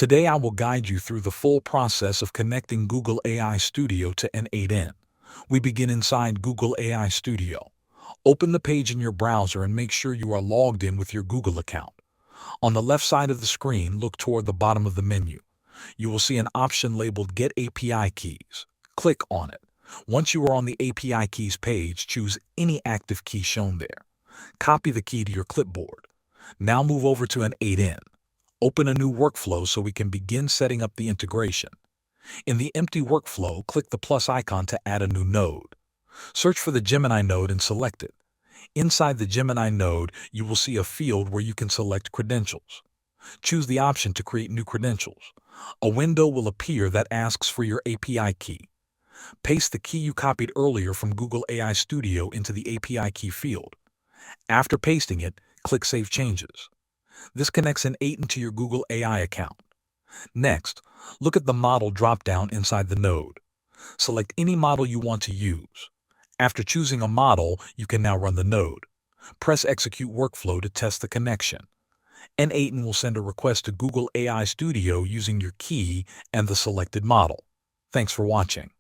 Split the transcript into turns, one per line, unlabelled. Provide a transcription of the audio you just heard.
Today I will guide you through the full process of connecting Google AI Studio to n8n. We begin inside Google AI Studio. Open the page in your browser and make sure you are logged in with your Google account. On the left side of the screen, look toward the bottom of the menu. You will see an option labeled Get API Keys. Click on it. Once you are on the API Keys page, choose any active key shown there. Copy the key to your clipboard. Now move over to n8n. Open a new workflow so we can begin setting up the integration. In the empty workflow, click the plus icon to add a new node. Search for the Gemini node and select it. Inside the Gemini node, you will see a field where you can select credentials. Choose the option to create new credentials. A window will appear that asks for your API key. Paste the key you copied earlier from Google AI Studio into the API key field. After pasting it, click Save Changes. This connects n8n to your Google AI account. Next, look at the model drop-down inside the node. Select any model you want to use. After choosing a model, you can now run the node. Press Execute Workflow to test the connection. n8n will send a request to Google AI Studio using your key and the selected model. Thanks for watching.